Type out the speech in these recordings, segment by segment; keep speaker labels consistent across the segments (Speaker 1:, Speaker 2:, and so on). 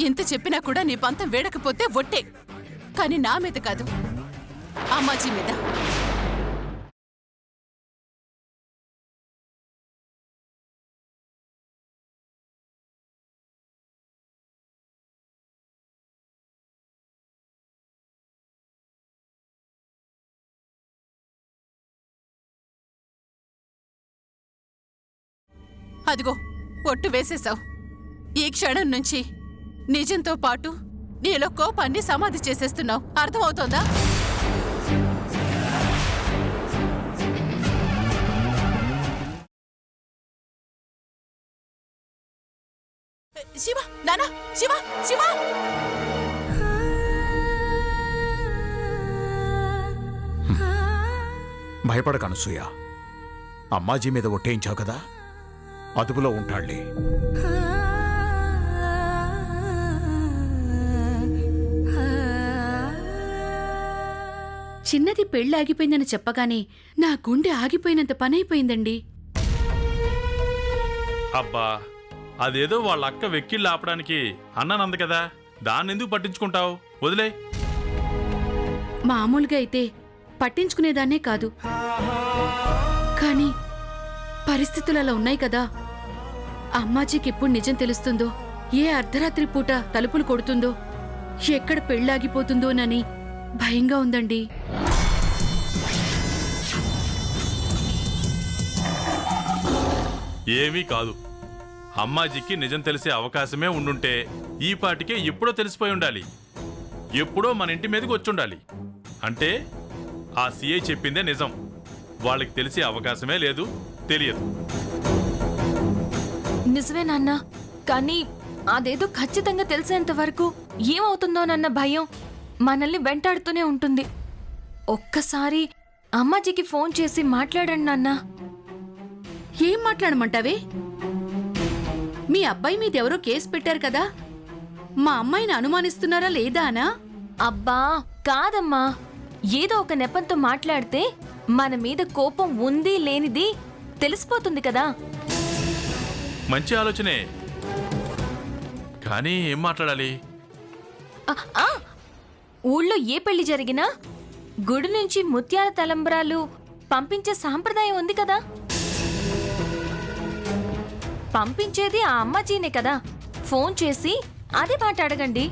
Speaker 1: ఎంత చెప్పినా కూడా నీ పంతం వేడకపోతే ఒట్టే, కానీ నా మీద కాదు, అమ్మాజీ మీద. అదిగో ఒట్టు వేసేశావు. ఈ క్షణం నుంచి నిజంతో పాటు నీలో కోపాన్ని సమాధి చేసేస్తున్నావు. అర్థమవుతోందా? శివ, నానా, శివ, శివ!
Speaker 2: భయపడక అనసూయ, అమ్మాజీ మీద ఒట్టేయించావు కదా, అదుపులో ఉంటాళ్లే.
Speaker 3: చిన్నది పెళ్లి ఆగిపోయిందని చెప్పగానే నా గుండె ఆగిపోయినంత పనైపోయిందండి.
Speaker 4: అబ్బా, అదేదో వాళ్ళ అక్క వెక్కిళ్ళు ఆపడానికి అన్నానంది కదా, దాన్నెందుకు పట్టించుకుంటావు? వదిలే.
Speaker 3: మామూలుగా అయితే పట్టించుకునేదాన్నే కాదు, కానీ పరిస్థితులు అలా ఉన్నాయి కదా. అమ్మాజీకి ఎప్పుడు నిజం తెలుస్తుందో, ఏ అర్ధరాత్రి పూట తలుపులు కొడుతుందో, ఎక్కడ పెళ్ళాగిపోతుందోనని భయంగా ఉందండి.
Speaker 4: ఏమీ కాదు, అమ్మాజీకి నిజం తెలిసే అవకాశమే ఉండుంటే ఈ పాటికే ఎప్పుడో తెలిసిపోయి ఉండాలి. ఎప్పుడో మన ఇంటి మీదకి వచ్చుండాలి. అంటే ఆ సిఐ చెప్పిందే నిజం. వాళ్ళకి తెలిసే అవకాశమే లేదు, తెలియదు.
Speaker 5: నిజమే నాన్న, కానీ అదేదో ఖచ్చితంగా తెలిసేంత వరకు ఏమవుతుందోనన్న భయం మనల్ని వెంటాడుతూనే ఉంటుంది. ఒక్కసారి అమ్మాజీకి ఫోన్ చేసి మాట్లాడండి నాన్న.
Speaker 3: ఏం మాట్లాడమంటావే? మీ అబ్బాయి మీదెవరో కేసు పెట్టారు కదా, మా అమ్మాయిని అనుమానిస్తున్నారా లేదా అనా?
Speaker 5: అబ్బా కాదమ్మా, ఏదో ఒక నెపంతో మాట్లాడితే మన మీద కోపం ఉంది లేనిది తెలిసిపోతుంది కదా.
Speaker 4: మంచి ఆలోచనే, కానీ ఏం మాట్లాడాలి?
Speaker 5: ఊళ్ళో ఏ పెళ్లి జరిగినా గుడి నుంచి ముత్యాల తలంబ్రాలు పంపించే సాంప్రదాయం ఉంది కదా. పంపించేది ఆ అమ్మాజీనే కదా. ఫోన్ చేసి అదే మాట అడగండి.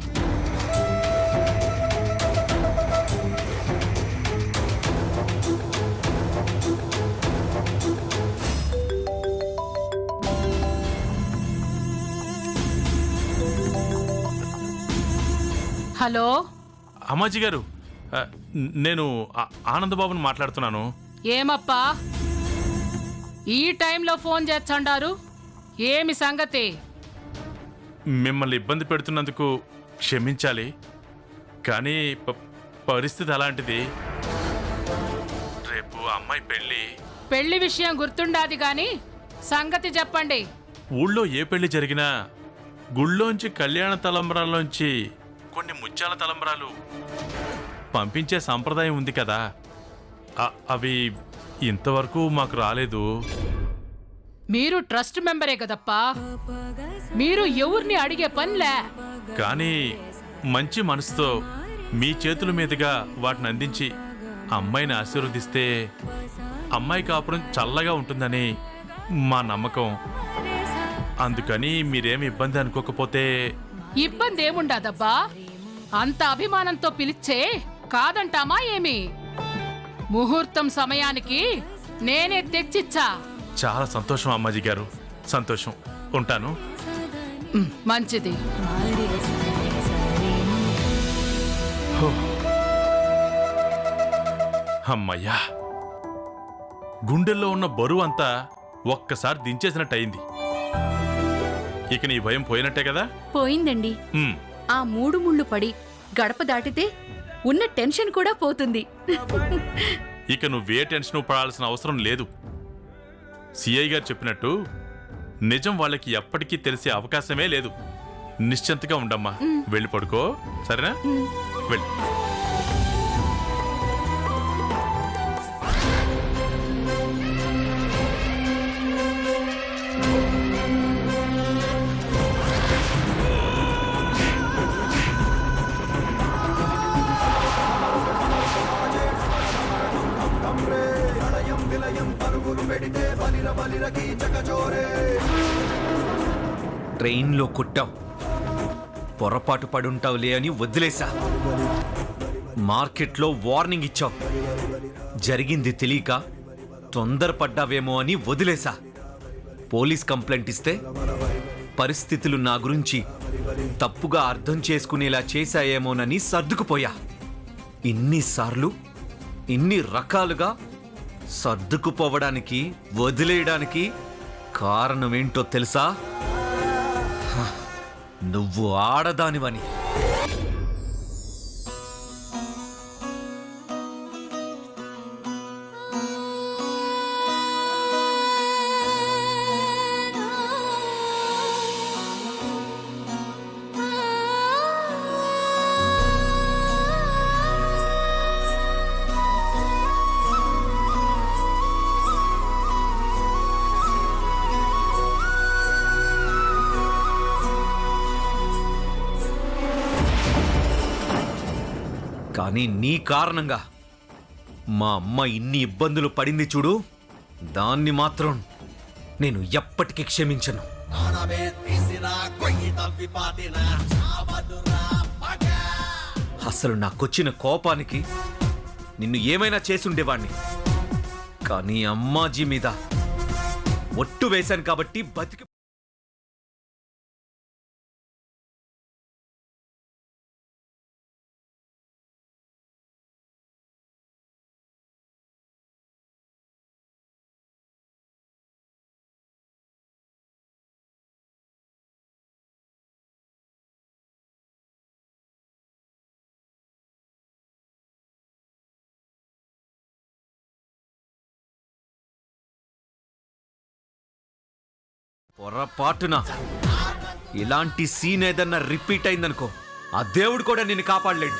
Speaker 1: హలో,
Speaker 4: అమ్మాజీ గారు, నేను ఆనందబాబుని మాట్లాడుతున్నాను.
Speaker 1: ఏమప్పా ఈ టైంలో ఫోన్ చేచ్చండారు? ఏమి సంగతి?
Speaker 4: మిమ్మల్ని ఇబ్బంది పెడుతున్నందుకు క్షమించాలి, కానీ పరిస్థితి అలాంటిది. రేపు అమ్మాయి
Speaker 1: పెళ్లి విషయం గుర్తుండాది గాని సంగతి చెప్పండి.
Speaker 4: ఊళ్ళో ఏ పెళ్లి జరిగినా గుళ్ళోంచి కళ్యాణ తలంబరాల్లోంచి కొన్ని ముత్యాల తలంబరాలు పంపించే సంప్రదాయం ఉంది కదా. అవి ఇంతవరకు మాకు రాలేదు.
Speaker 1: మీరు ట్రస్ట్ మెంబరే కదప్పా, మీరు ఎవరిని అడిగే పనిలే.
Speaker 4: కానీ మంచి మనసుతో మీ చేతుల మీదుగా వాటిని అందించి అమ్మాయిని ఆశీర్వదిస్తే అమ్మాయి కాపురం చల్లగా ఉంటుందని మా నమ్మకం. అందుకని మీరేమి ఇబ్బంది అనుకోకపోతే.
Speaker 1: ఇబ్బంది ఏముండదబ్బా, అంత అభిమానంతో పిలిచే కాదంటామా ఏమి? ముహూర్తం సమయానికి నేనే తెచ్చిచ్చా.
Speaker 4: చాలా సంతోషం అమ్మాజీ గారు, సంతోషం. ఉంటాను.
Speaker 1: మంచిది.
Speaker 4: అమ్మయ్యా, గుండెల్లో ఉన్న బరువు అంతా ఒక్కసారి దించేసినట్టయింది. ఇక నీ భయం పోయినట్టే కదా?
Speaker 3: పోయిందండి. ఆ 3 ముళ్ళు పడి గడప దాటితే ఉన్న టెన్షన్ కూడా పోతుంది.
Speaker 4: ఇక నువ్వే టెన్షన్ పడాల్సిన అవసరం లేదు. సిఐ గారు చెప్పినట్టు నిజం వాళ్ళకి ఎప్పటికీ తెలిసే అవకాశమే లేదు. నిశ్చింతగా ఉండమ్మా, వెళ్ళి పడుకో, సరేనా? వెళ్ళి.
Speaker 6: ట్రైన్లో కొట్టావు, పొరపాటు పడుంటావులే అని వదిలేశా. మార్కెట్లో వార్నింగ్ ఇచ్చావు, జరిగింది తెలియక తొందరపడ్డావేమో అని వదిలేశా. పోలీస్ కంప్లైంట్ ఇస్తే పరిస్థితులు నా గురించి తప్పుగా అర్థం చేసుకునేలా చేశాయేమోనని సర్దుకుపోయా. ఇన్నిసార్లు ఇన్ని రకాలుగా సర్దుకుపోవడానికి, వదిలేయడానికి కారణమేంటో తెలుసా? నువ్వు ఆడదానివని. కానీ నీ కారణంగా మా అమ్మ ఇన్ని ఇబ్బందులు పడింది చూడు, దాన్ని మాత్రం నేను ఎప్పటికీ క్షమించను. అసలు నాకొచ్చిన కోపానికి నిన్ను ఏమైనా చేసుండేవాణ్ణి, కానీ అమ్మాజీ మీద ఒట్టు వేశాను కాబట్టి బతికి. పొరపాటున ఇలాంటి సీన్ ఏదన్నా రిపీట్ అయిందనుకో, ఆ దేవుడు కూడా నిన్ను కాపాడలేడు.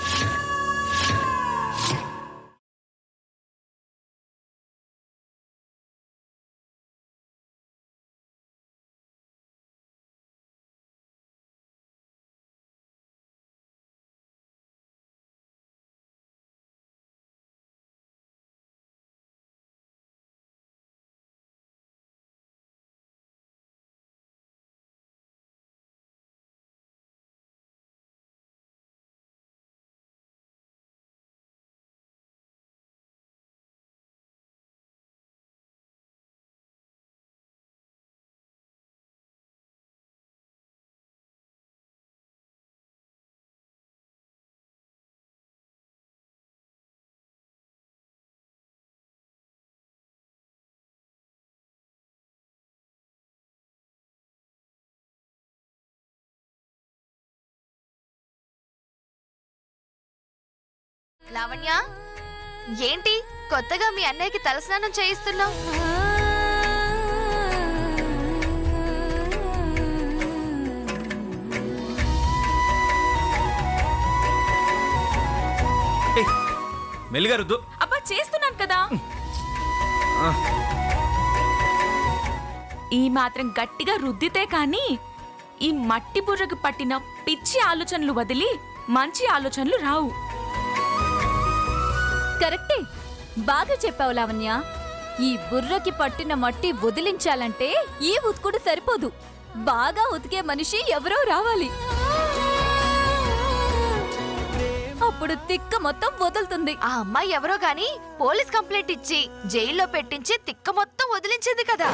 Speaker 5: లావణ్య, ఏంటి కొత్తగా మీ అన్నయ్యకి తలస్నానం చేయిస్తున్నావు?
Speaker 6: మెల్లిగా రుద్దు.
Speaker 5: అబ్బా, చేస్తున్నాను కదా. ఈ మాత్రం గట్టిగా రుద్దితే కానీ ఈ మట్టి బుర్రకు పట్టిన పిచ్చి ఆలోచనలు వదిలి మంచి ఆలోచనలు రావు.
Speaker 7: కరెక్టే, బాగా చెప్పావు లావణ్య. ఈ బుర్రకి పట్టిన మట్టి వదిలించాలంటే ఈ ఉతుకుడు సరిపోదు, బాగా ఉతికే మనిషి ఎవరో రావాలి. అప్పుడు తిక్క మొత్తం వదులుతుంది.
Speaker 5: ఆ అమ్మాయి ఎవరో గాని పోలీస్ కంప్లైంట్ ఇచ్చి జైల్లో పెట్టించి తిక్క మొత్తం వదిలించింది కదా.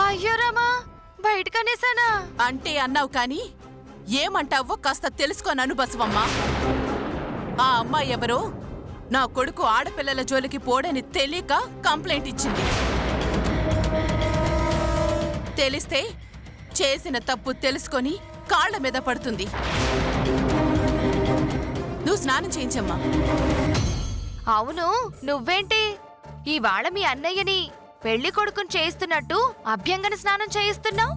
Speaker 5: అయ్యో రామా, బయటకనేసానా?
Speaker 1: అంటే అన్నావు కానీ ఏమంటావో కాస్త తెలుసుకోనను బసవమ్మా. ఆ అమ్మాయి ఎవరో నా కొడుకు ఆడపిల్లల జోలికి పోడని తెలియక కంప్లైంట్ ఇచ్చింది. తెలిస్తే చేసిన తప్పు తెలుసుకొని కాళ్ల మీద పడుతుంది. నువ్వు స్నానం చేయించమ్మా.
Speaker 5: అవును, నువ్వేంటి ఇవాళ మీ అన్నయ్యని పెళ్లి కొడుకుని చేయిస్తున్నట్టు అభ్యంగన స్నానం చేయిస్తున్నావు?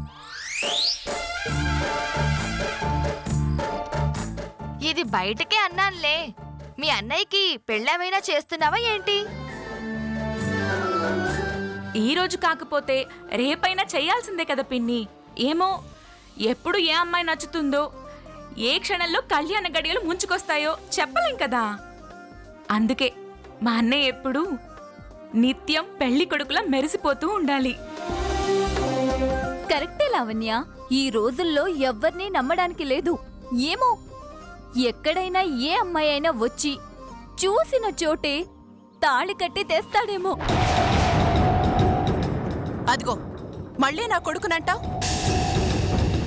Speaker 5: ఇది బయటకే అన్నానులే. మీ అన్నయ్యకి పెళ్ళేమైనా చేస్తున్నావా ఏంటి?
Speaker 8: ఈ రోజు కాకపోతే రేపైనా చేయాల్సిందే కదా పిన్ని. ఏమో ఎప్పుడు ఏ అమ్మాయి నచ్చుతుందో, ఏ క్షణంలో కళ్యాణ గడియలు ముంచుకొస్తాయో చెప్పలేం కదా. అందుకే మా అన్నయ్య ఎప్పుడు నిత్యం పెళ్లి కొడుకులా మెరిసిపోతూ ఉండాలి.
Speaker 7: కరెక్టే లావణ్య, ఈ రోజుల్లో ఎవ్వరినీ నమ్మడానికి లేదు. ఏమో, ఎక్కడైనా ఏ అమ్మాయి అయినా వచ్చి చూసిన చోటే తాళి కట్టి తెస్తాడేమో.
Speaker 1: అదిగో మళ్ళీ నా కొడుకునంటావ్?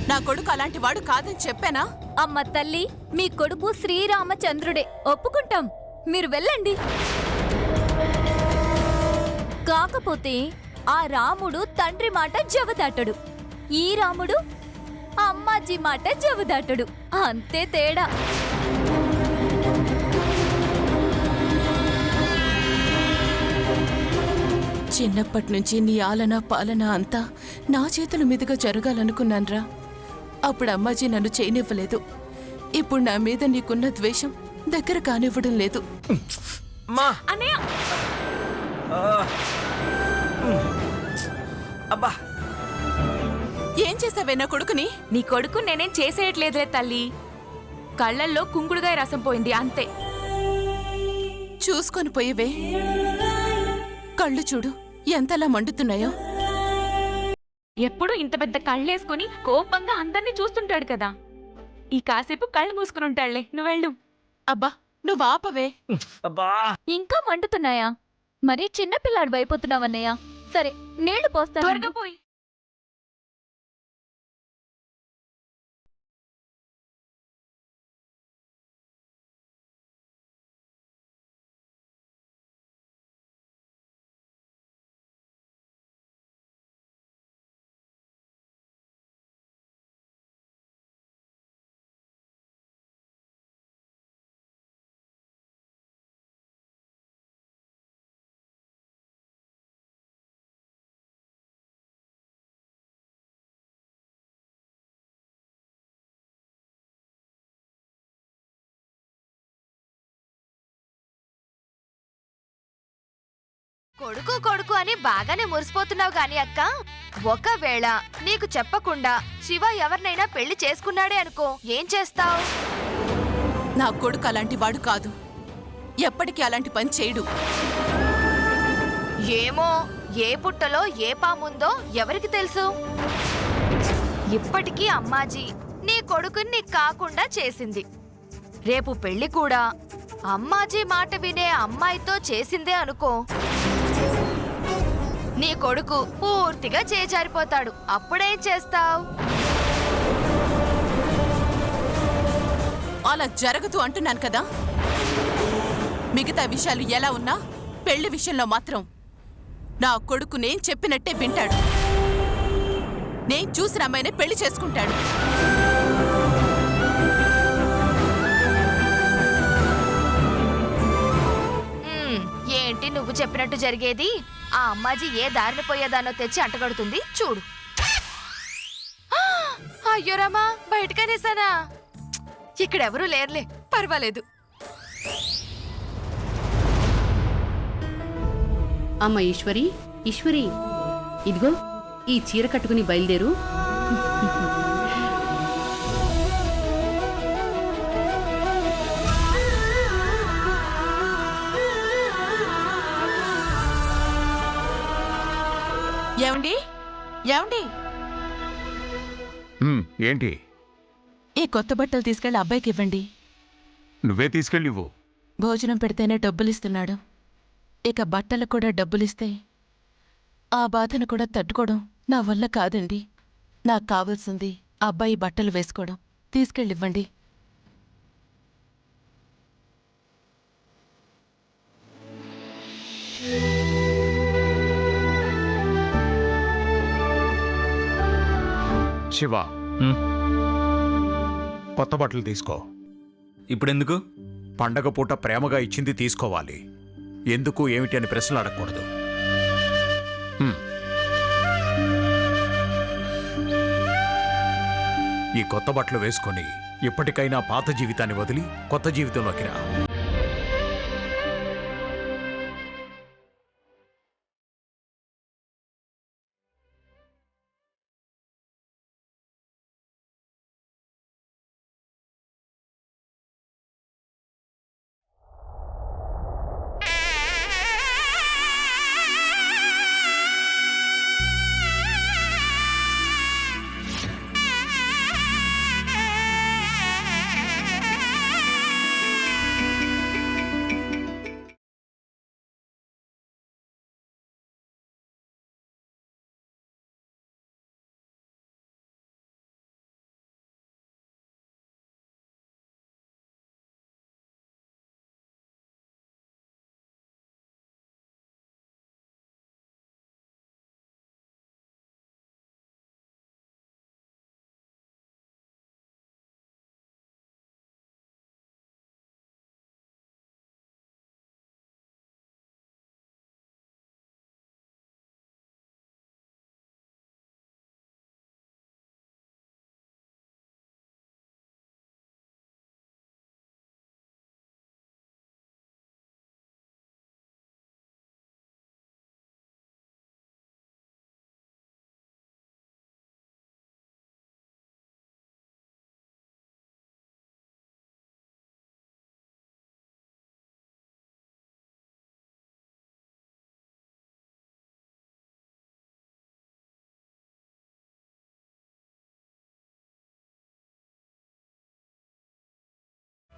Speaker 1: నా కొడుకు అలాంటి వాడు కాదని చెప్పానా?
Speaker 7: అమ్మ తల్లి, మీ కొడుకు శ్రీరామచంద్రుడే, ఒప్పుకుంటాం. మీరు వెళ్ళండి. కాకపోతే ఆ రాముడు తండ్రి మాట జవదాటడు, ఈ రాముడు అమ్మాజీ మాట జవదాటడు. అంతే తేడా.
Speaker 1: చిన్నప్పటి నుంచి నీ ఆలన పాలన అంతా నా చేతుల మీదుగా జరగాలనుకున్నాన్రా. అప్పుడు అమ్మాజీ నన్ను చేయనివ్వలేదు. ఇప్పుడు నా మీద నీకున్న ద్వేషం దగ్గర కానివ్వడం లేదు.
Speaker 6: మా
Speaker 8: అన్నయ్య,
Speaker 6: అబ్బా,
Speaker 1: ఏం చేసావే నా కొడుకుని?
Speaker 8: నీ కొడుకు నేనేం చేసేయట్లేదులే తల్లి. కళ్ళల్లో కుంకుడుగాయ రసం పోయింది అంతే.
Speaker 1: చూసుకొని పోయేవే. కళ్ళు చూడు ఎంతలా మండుతున్నాయో.
Speaker 8: ఎప్పుడు ఇంత పెద్ద కళ్ళేసుకుని కోపంగా అందరినీ చూస్తుంటాడు కదా. ఈ కాసేపు కళ్ళు మూసుకుని ఉంటాడులే, నువ్వు వెళ్ళు.
Speaker 1: అబ్బా నువ్వు ఆపవే.
Speaker 6: అబ్బా.
Speaker 7: ఇంకా మండుతున్నాయా? మరీ చిన్నపిల్లాడు అయిపోతున్నావన్నయ్య. సరే, నీళ్లు పోస్తాను.
Speaker 8: త్వరగా పోయి.
Speaker 9: కొడుకు కొడుకు అని బాగానే మురిసిపోతున్నావు గాని అక్క, ఒకవేళ నీకు చెప్పకుండా శివ ఎవరినైనా పెళ్లి చేసుకున్నాడే అనుకో, ఏం చేస్తావు?
Speaker 1: నా కొడుకు అలాంటి వాడు కాదు. ఎప్పటికీ అలాంటి పని చేయడు.
Speaker 9: ఏమో, ఏ పుట్టలో ఏ పాముందో ఎవరికి తెలుసు? ఇప్పటికీ అమ్మాజీ నీ కొడుకుని నీకు కాకుండా చేసింది. రేపు పెళ్లి కూడా అమ్మాజీ మాట వినే అమ్మాయితో చేసిందే అనుకో, నీ కొడుకు పూర్తిగా చేజారిపోతాడు. అప్పుడేం చేస్తావు?
Speaker 1: అలా జరగదు అంటున్నాను కదా. మిగతా విషయాలు ఎలా ఉన్నా పెళ్లి విషయంలో మాత్రం నా కొడుకు నేను చెప్పినట్టే వింటాడు. నేను చూసిన అమ్మాయినే పెళ్లి చేసుకుంటాడు.
Speaker 9: ఏంటి నువ్వు చెప్పినట్టు జరిగేది? ఆ అమ్మాజీ ఏ దారిని పోయేదానో తెచ్చి అంటగడుతుంది చూడు. అయ్యో రామా, బయటకనేసానా? ఇక్కడెవరూ లేరులే, పర్వాలేదు.
Speaker 3: అమ్మ ఈశ్వరి, ఈశ్వరి, ఇదిగో ఈ చీర కట్టుకుని బయలుదేరు.
Speaker 1: ఏమండి ఏమండి,
Speaker 2: ఏంటి?
Speaker 1: ఈ కొత్త బట్టలు తీసుకెళ్లి అబ్బాయికి ఇవ్వండి.
Speaker 2: నువ్వే తీసుకెళ్ళివ్వు.
Speaker 1: భోజనం పెడితేనే డబ్బులిస్తున్నాడు. ఇక బట్టలకు కూడా డబ్బులిస్తే ఆ బాధను కూడా తట్టుకోవడం నా వల్ల కాదండి. నాకు కావాల్సింది అబ్బాయి బట్టలు వేసుకోవడం. తీసుకెళ్ళివ్వండి.
Speaker 2: శివ, కొత్త బట్టలు తీసుకో.
Speaker 6: ఇప్పుడెందుకు?
Speaker 2: పండగ పూట ప్రేమగా ఇచ్చింది తీసుకోవాలి. ఎందుకు ఏమిటి అని ప్రశ్నలు అడగకూడదు. ఈ కొత్త బట్టలు వేసుకొని ఇప్పటికైనా పాత జీవితాన్ని వదిలి కొత్త జీవితంలోకి రా.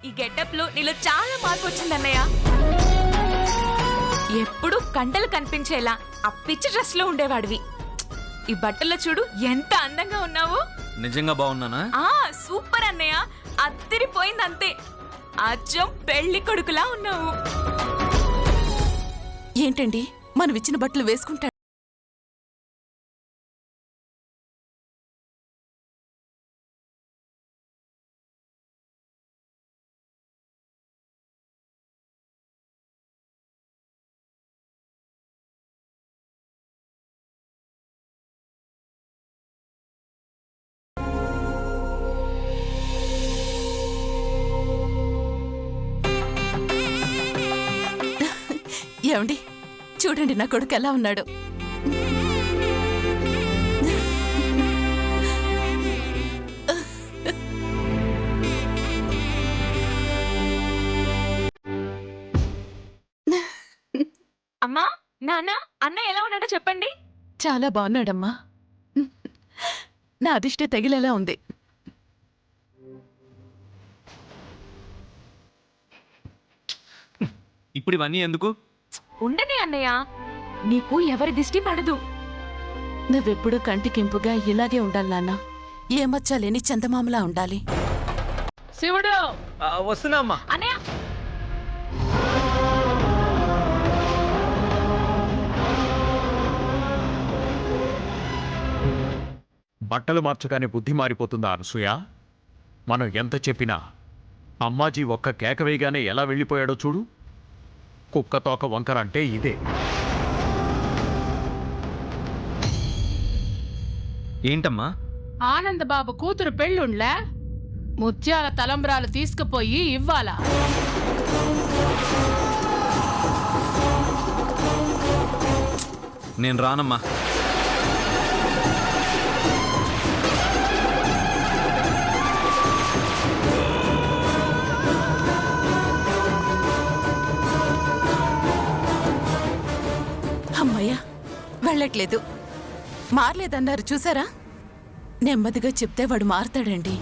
Speaker 5: ఈ గెటప్ లో నీలో చాలా మార్పు వచ్చిందన్నయ్య. ఎప్పుడు కండలు కనిపించేలా ఆ పిచ్చి డ్రెస్ లో ఉండేవాడివి. ఈ బట్టల్లో చూడు ఎంత అందంగా ఉన్నావు.
Speaker 6: నిజంగా బాగున్నానా?
Speaker 5: సూపర్ అన్నయ్య, అద్దరిపోయిందంతే. అచ్చం పెళ్లి కొడుకులా ఉన్నావు.
Speaker 1: ఏంటండి మనం ఇచ్చిన బట్టలు వేసుకుంటాడు? ఏమండి చూడండి నా కొడుకు ఎలా ఉన్నాడు.
Speaker 8: అమ్మా, నాన్న, అన్న ఎలా ఉన్నాడో చెప్పండి.
Speaker 1: చాలా బాగున్నాడమ్మా. నా అదిష్టే తగిలేలా ఉంది.
Speaker 6: ఇప్పుడు ఇవన్నీ ఎందుకు?
Speaker 8: ఉండని అన్నయ్య, నీకు ఎవరి దిష్టి పడదు.
Speaker 1: నువ్వెప్పుడు కంటికింపుగా ఇలాగే ఉండాలి నాన్న. ఏ మచ్చలేని చందమామలా ఉండాలి.
Speaker 8: శివుడు
Speaker 6: వస్తున్నా అమ్మా.
Speaker 8: అన్నయ్య,
Speaker 2: బట్టలు మార్చగానే బుద్ధి మారిపోతుందా అనసూయ? మనం ఎంత చెప్పినా అమ్మాజీ ఒక్క కేక వేయగానే ఎలా వెళ్ళిపోయాడో చూడు. కుక్కతోక వంకర అంటే ఇదే.
Speaker 6: ఏంటమ్మా?
Speaker 10: ఆనందబాబు కూతురు పెళ్ళుండ్లే, ముత్యాల తలంబ్రాలు తీసుకుపోయి ఇవ్వాలా.
Speaker 6: నేను రానమ్మా.
Speaker 1: అమ్మయ్యా వెళ్ళట్లేదు. మారలేదన్నారు చూసారా? నెమ్మదిగా చెప్తే వాడు మారతాడండి.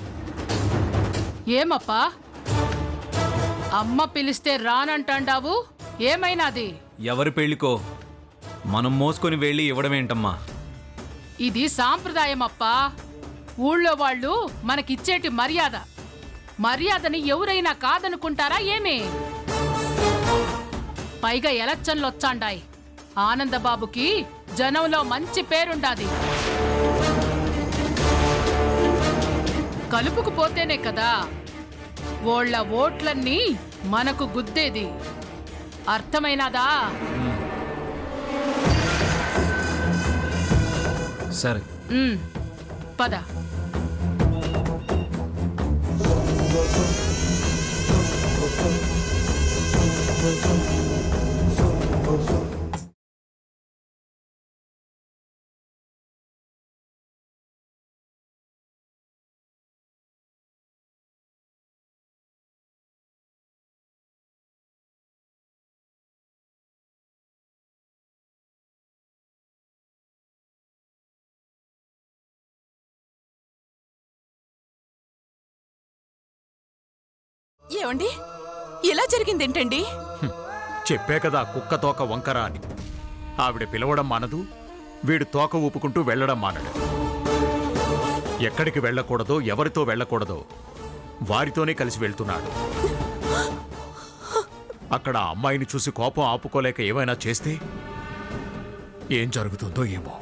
Speaker 10: ఏమప్పా అమ్మ పిలిస్తే రానంటాండావు? ఏమైనాది?
Speaker 6: ఎవరి పెళ్లికో మనం మోసుకొని వెళ్ళి ఇవ్వడమేంటమ్మా?
Speaker 10: ఇది సాంప్రదాయం అప్పా. ఊళ్ళో వాళ్ళు మనకిచ్చేటి మర్యాద. మర్యాదని ఎవరైనా కాదనుకుంటారా ఏమి? పైగా ఎలక్షన్లొచ్చాండాయి. ఆనందబాబుకి జనంలో మంచి పేరుండాది. కలుపుకుపోతేనే కదా వాళ్ళ ఓట్లన్నీ మనకు గుద్దేది. అర్థమైనాదా?
Speaker 6: సరే
Speaker 10: పద.
Speaker 1: ఏమండి ఇలా జరిగిందేంటండి?
Speaker 2: చెప్పే కదా కుక్కతోక వంకర అని. ఆవిడ పిలవడం మానదు, వీడు తోక ఊపుకుంటూ వెళ్ళడం మానడు. ఎక్కడికి వెళ్ళకూడదో, ఎవరితో వెళ్ళకూడదో వారితోనే కలిసి వెళ్తున్నాడు. అక్కడ అమ్మాయిని చూసి కోపం ఆపుకోలేక ఏమైనా చేస్తే ఏం జరుగుతుందో ఏమో.